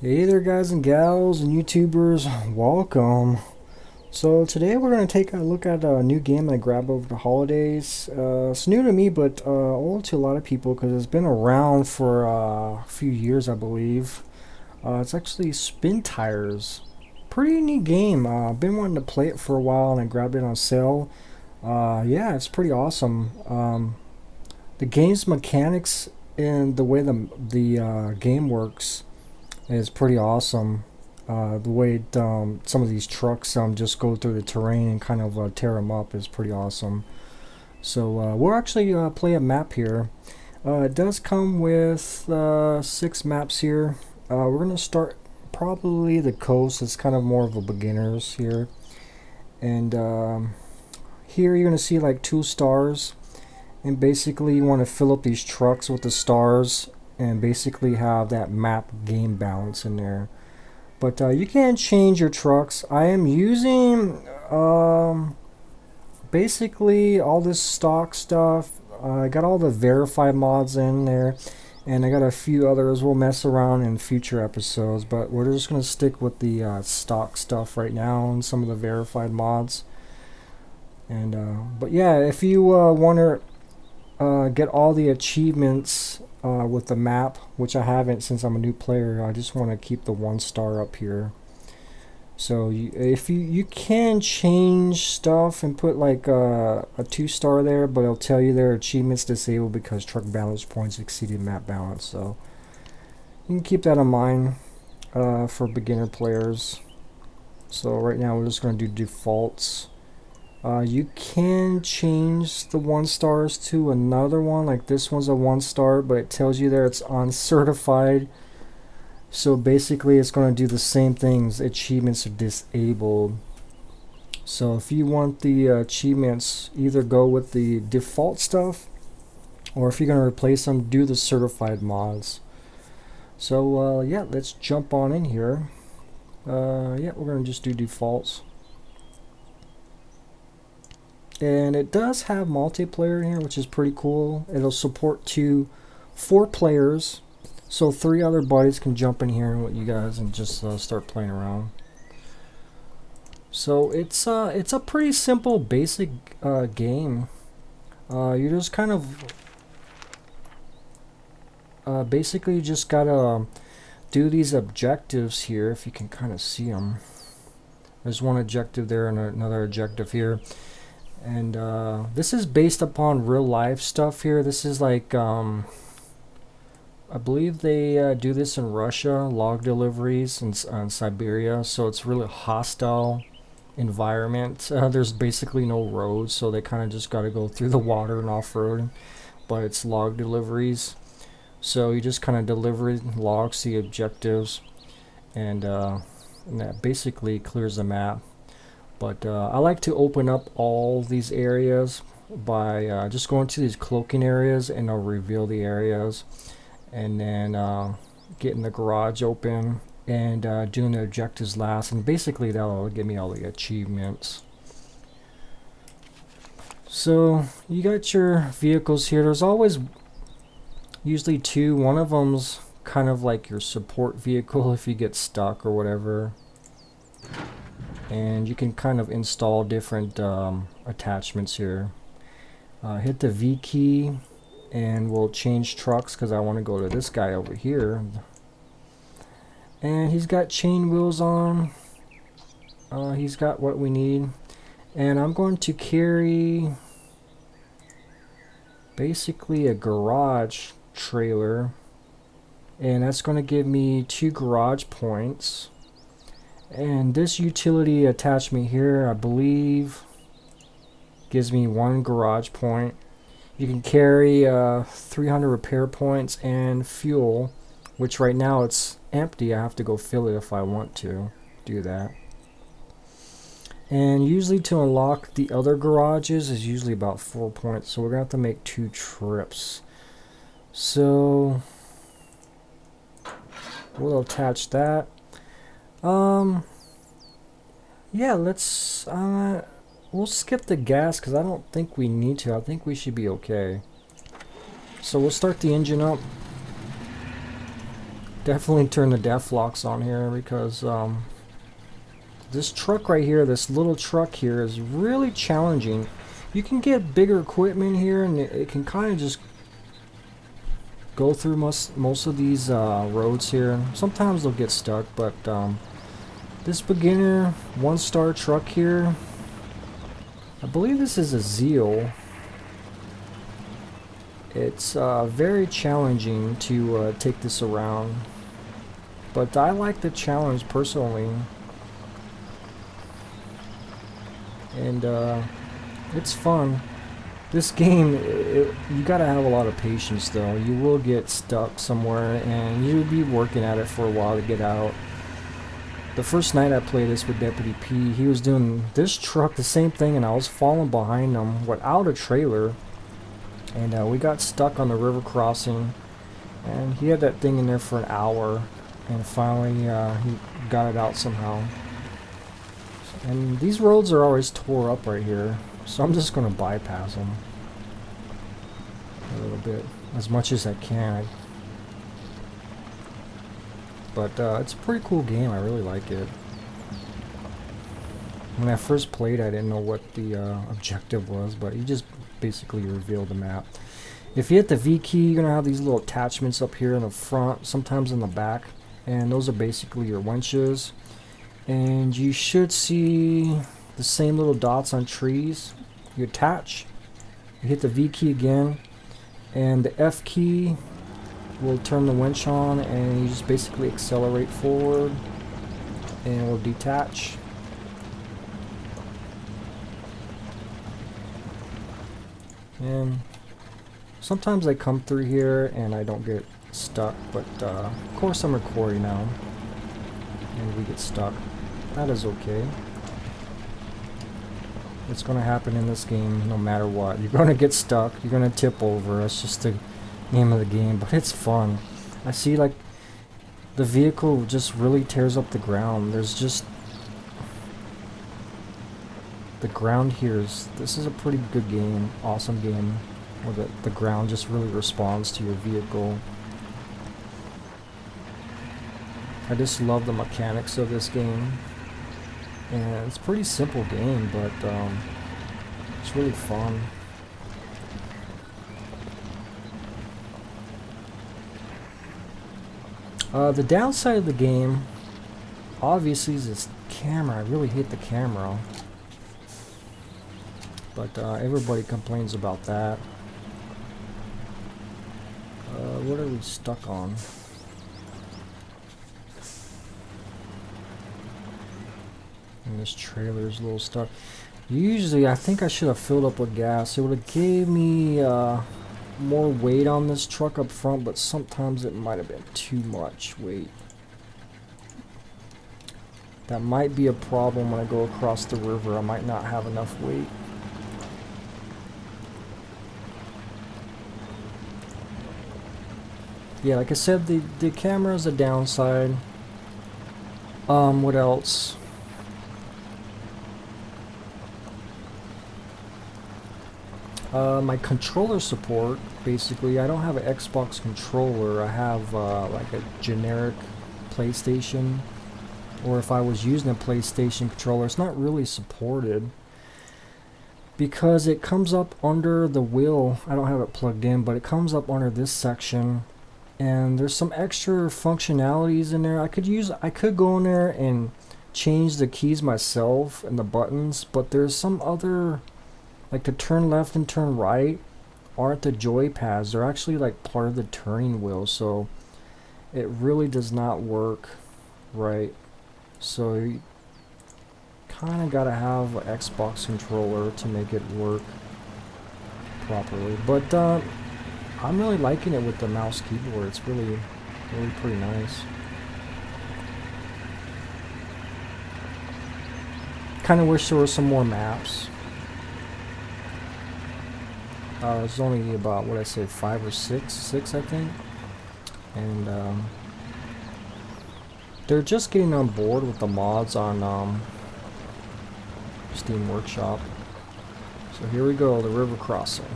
Hey there, guys and gals and YouTubers, welcome. So today we're going to take a look at a new game I grabbed over the holidays. It's new to me, but old to a lot of people because it's been around for a few years, I believe. It's actually Spintires. Pretty neat game. I've been wanting to play it for a while and I grabbed it on sale. Yeah, it's pretty awesome. The game's mechanics and the way the game works is pretty awesome. The way some of these trucks just go through the terrain and kind of tear them up is pretty awesome. So we'll actually play a map here. It does come with 6 maps here. We're going to start probably the coast. It's kind of more of a beginners here. And here you're going to see like 2 stars. And basically you want to fill up these trucks with the stars and basically have that map game balance in there. But you can change your trucks. I am using basically all this stock stuff. I got all the verified mods in there, and I got a few others we'll mess around in future episodes, but we're just going to stick with the stock stuff right now and some of the verified mods. And but yeah, if you want to get all the achievements with the map, which I haven't since I'm a new player. I just want to keep the 1 star up here. So if you can change stuff and put like a 2 star there, but it'll tell you their achievements disabled because truck balance points exceeded map balance. So you can keep that in mind for beginner players. So right now we're just going to do defaults. You can change the 1 stars to another one, like this one's a 1 star, but it tells you there it's uncertified. So basically it's going to do the same things, achievements are disabled. So if you want the achievements, either go with the default stuff, or if you're going to replace them, do the certified mods. So yeah, let's jump on in here. Yeah, we're going to just do defaults. And it does have multiplayer in here, which is pretty cool. It'll support 4 players, so 3 other buddies can jump in here with you guys and just start playing around. So it's a pretty simple, basic game. You just kind of basically you just gotta do these objectives here. If you can kind of see them, there's one objective there and another objective here. And this is based upon real life stuff here. This is like I believe they do this in Russia, log deliveries in Siberia, so it's really hostile environment. There's basically no roads, so they kind of just got to go through the water and off-road, but it's log deliveries, so you just kind of deliver logs to the objectives, and that basically clears the map. But I like to open up all these areas by just going to these cloaking areas, and I'll reveal the areas, and then getting the garage open and doing the objectives last, and basically that'll give me all the achievements. So you got your vehicles here. There's always usually 2. One of them's kind of like your support vehicle if you get stuck or whatever. And you can kind of install different attachments here. Hit the V key and we'll change trucks because I want to go to this guy over here. And he's got chain wheels on. He's got what we need. And I'm going to carry basically a garage trailer. And that's going to give me 2 garage points. And this utility attachment here, I believe, gives me 1 garage point. You can carry 300 repair points and fuel, which right now it's empty. I have to go fill it if I want to do that. And usually to unlock the other garages is usually about 4 points, so we're gonna have to make 2 trips. So we'll attach that. Yeah, let's we'll skip the gas because I don't think we need to. I think we should be okay. So we'll start the engine up. Definitely turn the def locks on here because this truck right here, this little truck here, is really challenging. You can get bigger equipment here and it can kind of just go through most of these roads here. Sometimes they'll get stuck, but this beginner 1-star truck here, I believe this is a Zeal. It's very challenging to take this around, but I like the challenge personally, and it's fun. This game, you gotta have a lot of patience though. You will get stuck somewhere and you'll be working at it for a while to get out. The first night I played this with Deputy P, he was doing this truck the same thing and I was falling behind him without a trailer. And we got stuck on the river crossing and he had that thing in there for an hour and finally he got it out somehow. And these roads are always tore up right here. So I'm just going to bypass them a little bit, as much as I can. But it's a pretty cool game, I really like it. When I first played, I didn't know what the objective was, but he just basically revealed the map. If you hit the V key, you're going to have these little attachments up here in the front, sometimes in the back, and those are basically your winches. And you should see the same little dots on trees. You attach, you hit the V key again, and the F key will turn the winch on, and you just basically accelerate forward, and it will detach. And sometimes I come through here and I don't get stuck, but of course I'm recording now, and we get stuck. That is okay. It's going to happen in this game no matter what. You're going to get stuck. You're going to tip over. That's just the name of the game. But it's fun. I see like the vehicle just really tears up the ground. There's just... the ground here is... this is a pretty good game. Awesome game. Where the ground just really responds to your vehicle. I just love the mechanics of this game. And it's a pretty simple game, but it's really fun. The downside of the game, obviously, is this camera. I really hate the camera. But everybody complains about that. What are we stuck on? And this trailer's a little stuck. Usually, I think I should have filled up with gas. It would have gave me more weight on this truck up front, but sometimes it might have been too much weight. That might be a problem when I go across the river. I might not have enough weight. Yeah, like I said, the camera is a downside. What else? My controller support, basically, I don't have an Xbox controller. I have like a generic PlayStation, or if I was using a PlayStation controller, it's not really supported because it comes up under the wheel. I don't have it plugged in, but it comes up under this section, and there's some extra functionalities in there. I could go in there and change the keys myself and the buttons, but there's some other, like to turn left and turn right aren't the joy pads. They're actually like part of the turning wheel, so it really does not work right. So you kind of gotta have an Xbox controller to make it work properly. But I'm really liking it with the mouse keyboard. It's really pretty nice. Kind of wish there were some more maps. There's only about, what I say, 5 or 6 I think, and they're just getting on board with the mods on Steam Workshop. So here we go, the river crossing.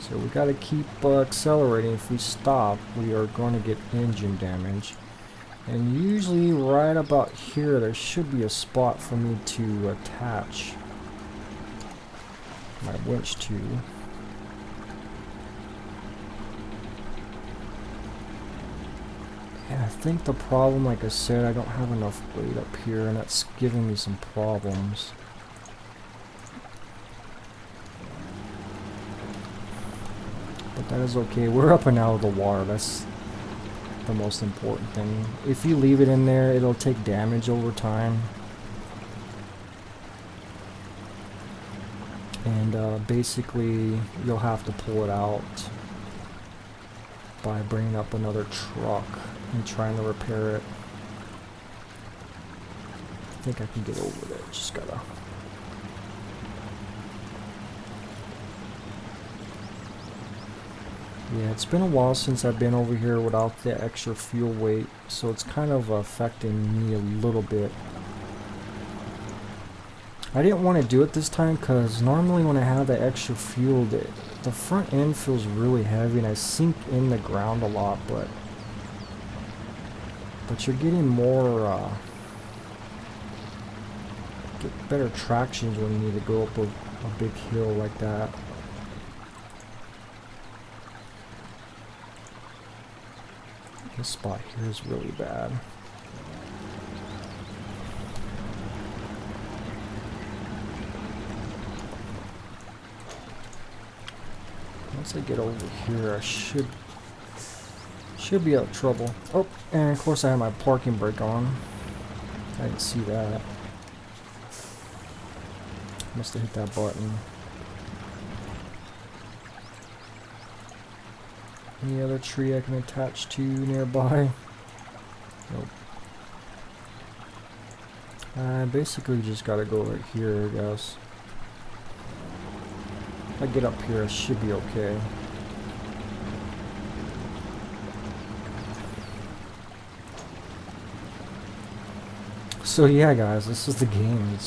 So So we gotta keep accelerating. If we stop, we are going to get engine damage. And usually right about here, there should be a spot for me to attach my winch to. And I think the problem, like I said, I don't have enough weight up here, and that's giving me some problems. But that is okay. We're up and out of the water. That's the most important thing. If you leave it in there, it'll take damage over time. And basically, you'll have to pull it out by bringing up another truck and trying to repair it. I think I can get over there. Just gotta... Yeah, it's been a while since I've been over here without the extra fuel weight, so it's kind of affecting me a little bit. I didn't want to do it this time because normally when I have the extra fuel, the front end feels really heavy and I sink in the ground a lot, but you're getting more, get better tractions when you need to go up a big hill like that. This spot here is really bad. Once I get over here, I should be out of trouble. Oh, and of course I have my parking brake on. I didn't see that. Must have hit that button. Any other tree I can attach to nearby? Nope. I basically just gotta go right here, I guess. If I get up here, I should be okay. So yeah, guys, this is the game.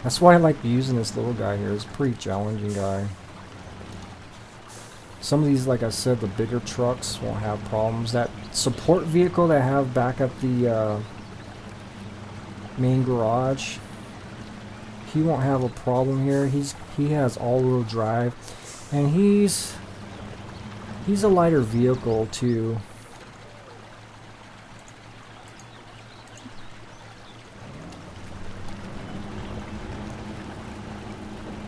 That's why I like using this little guy here. It's a pretty challenging guy. Some of these, like I said, the bigger trucks won't have problems. That support vehicle that I have back at the main garage, he won't have a problem here. He has all-wheel drive, and he's a lighter vehicle too.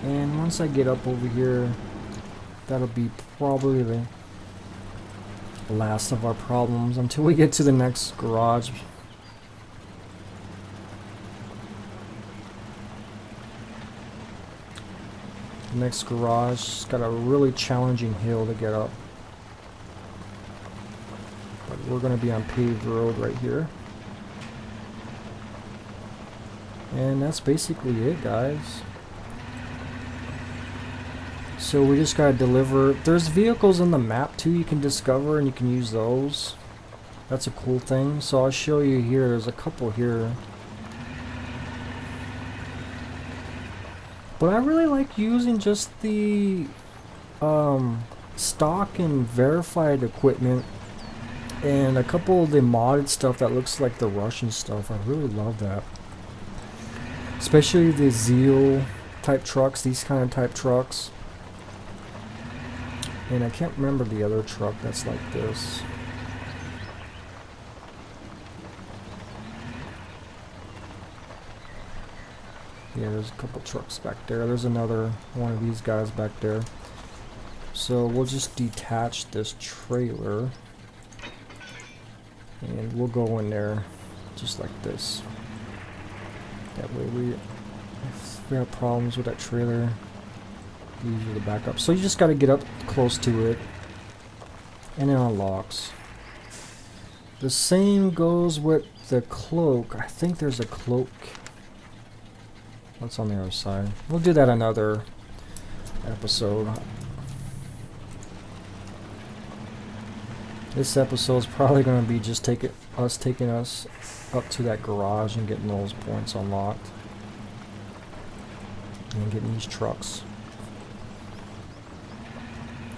And once I get up over here, that'll be probably the last of our problems until we get to the next garage. The next garage has got a really challenging hill to get up. But we're going to be on paved road right here. And that's basically it, guys. So we just gotta deliver. There's vehicles in the map too you can discover, and you can use those. That's a cool thing. So I'll show you here. There's a couple here. But I really like using just the stock and verified equipment, and a couple of the modded stuff that looks like the Russian stuff. I really love that. Especially the Zeal type trucks, these kind of type trucks. And I can't remember the other truck that's like this. Yeah, there's a couple trucks back there. There's another one of these guys back there. So we'll just detach this trailer. And we'll go in there just like this. That way if we have problems with that trailer, usually the backup. So you just got to get up close to it, and it unlocks. The same goes with the cloak. I think there's a cloak. What's on the other side? We'll do that another episode. This episode is probably going to be just taking us up to that garage and getting those points unlocked, and getting these trucks.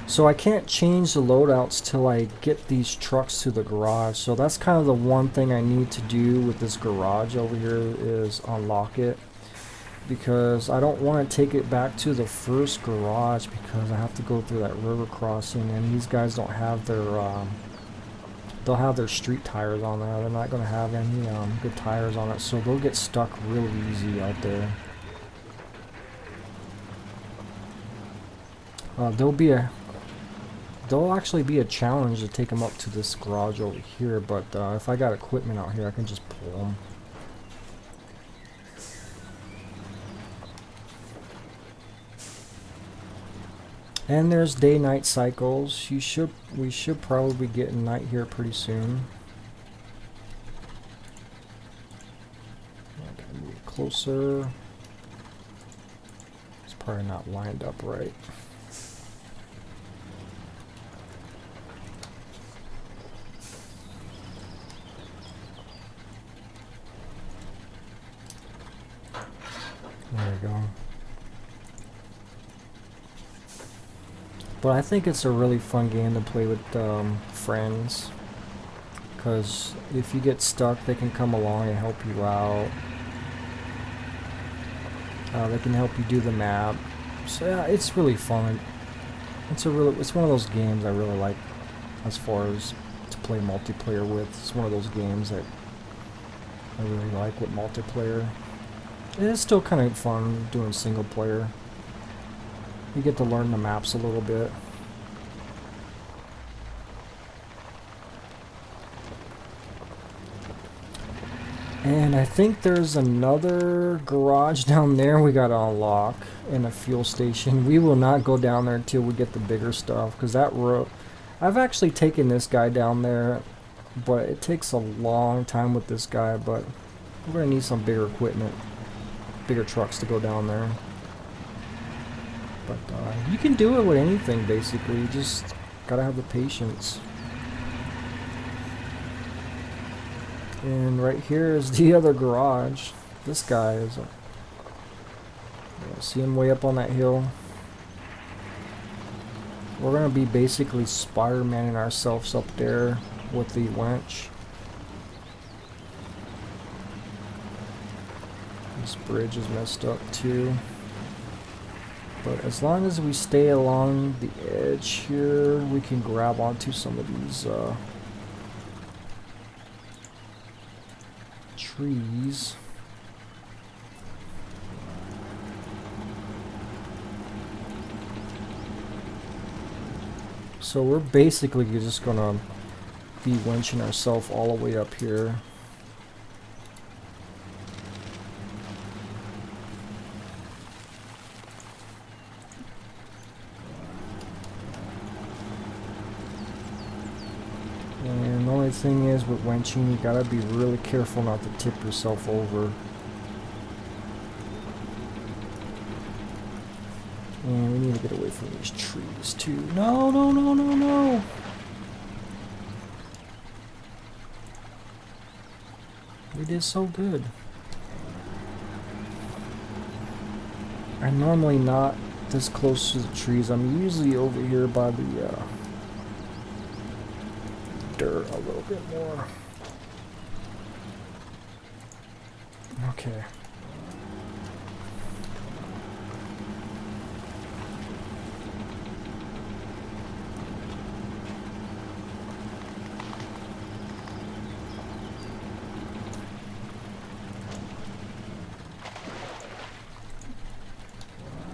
So I can't change the loadouts till I get these trucks to the garage. So that's kind of the one thing I need to do with this garage over here is unlock it. Because I don't want to take it back to the first garage because I have to go through that river crossing, and these guys don't have their they'll have their street tires on there. They're not going to have any good tires on it, so they'll get stuck real easy out there. There'll actually be a challenge to take them up to this garage over here, but if I got equipment out here, I can just pull them. And there's day-night cycles. We should probably get night here pretty soon. I gotta move closer. It's probably not lined up right. There we go. But I think it's a really fun game to play with friends, because if you get stuck, they can come along and help you out. They can help you do the map. So yeah, it's really fun. It's one of those games I really like as far as to play multiplayer with. It's one of those games that I really like with multiplayer. It's still kind of fun doing single player. You get to learn the maps a little bit. And I think there's another garage down there we gotta unlock, and a fuel station. We will not go down there until we get the bigger stuff, because that road... I've actually taken this guy down there, but it takes a long time with this guy, but we're gonna need some bigger equipment, bigger trucks to go down there. But you can do it with anything, basically. You just gotta have the patience. And right here is the other garage. This guy is see him way up on that hill. We're gonna be basically Spider-Manning ourselves up there with the winch. This bridge is messed up too. But as long as we stay along the edge here, we can grab onto some of these trees. So we're basically just gonna be winching ourselves all the way up here. And the only thing is with winching, you gotta be really careful not to tip yourself over. And we need to get away from these trees too. No, no, no, no, no! We did so good. I'm normally not this close to the trees. I'm usually over here by the dirt a little bit more. Okay.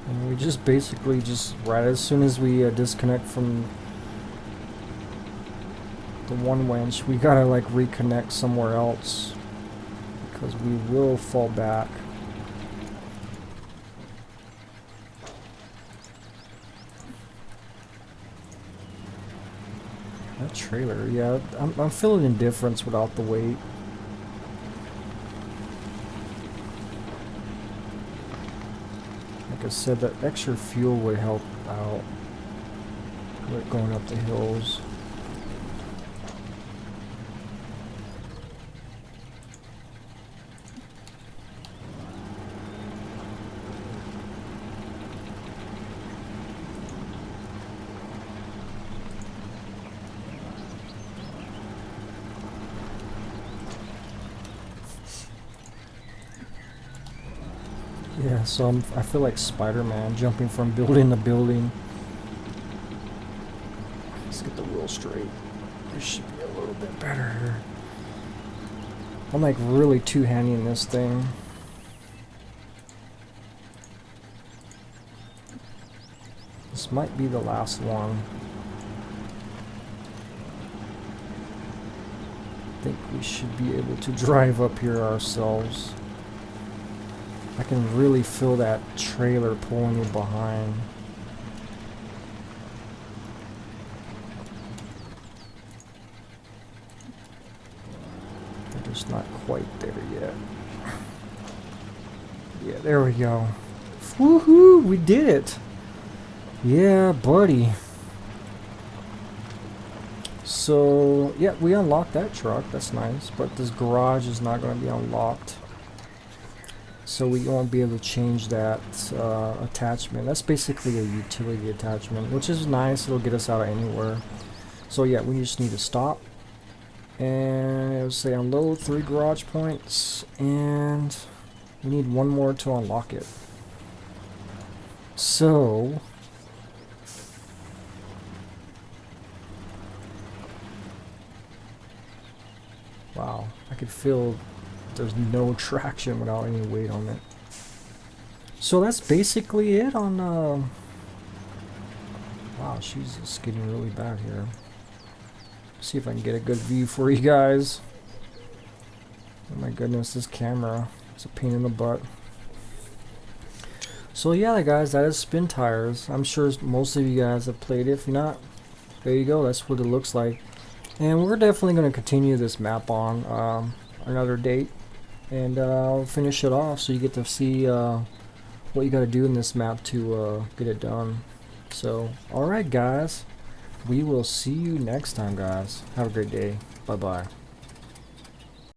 And we just basically right as soon as we disconnect from the one winch, we gotta like reconnect somewhere else, because we will fall back. That trailer, yeah, I'm feeling indifference without the weight. Like I said, that extra fuel would help out with going up the hills. Yeah, so I feel like Spider-Man jumping from building to building. Let's get the wheel straight. This should be a little bit better here. I'm like really two-handing this thing. This might be the last one. I think we should be able to drive up here ourselves. I can really feel that trailer pulling you behind. They're just not quite there yet. Yeah, there we go. Woohoo! We did it! Yeah, buddy. So, yeah, we unlocked that truck. That's nice. But this garage is not going to be unlocked. So we won't be able to change that attachment. That's basically a utility attachment, which is nice. It'll get us out of anywhere. So yeah, we just need to stop. And it'll say unload 3 garage points. And we need 1 more to unlock it. So... wow, I could feel there's no traction without any weight on it. So that's basically it on wow, she's skidding really bad here. See if I can get a good view for you guys. Oh my goodness, this camera is a pain in the butt. So yeah, guys, that is Spintires. I'm sure most of you guys have played it. If not, there you go, that's what it looks like. And we're definitely going to continue this map on another date. And I'll finish it off so you get to see what you got to do in this map to get it done. So, alright guys, we will see you next time, guys. Have a great day. Bye-bye.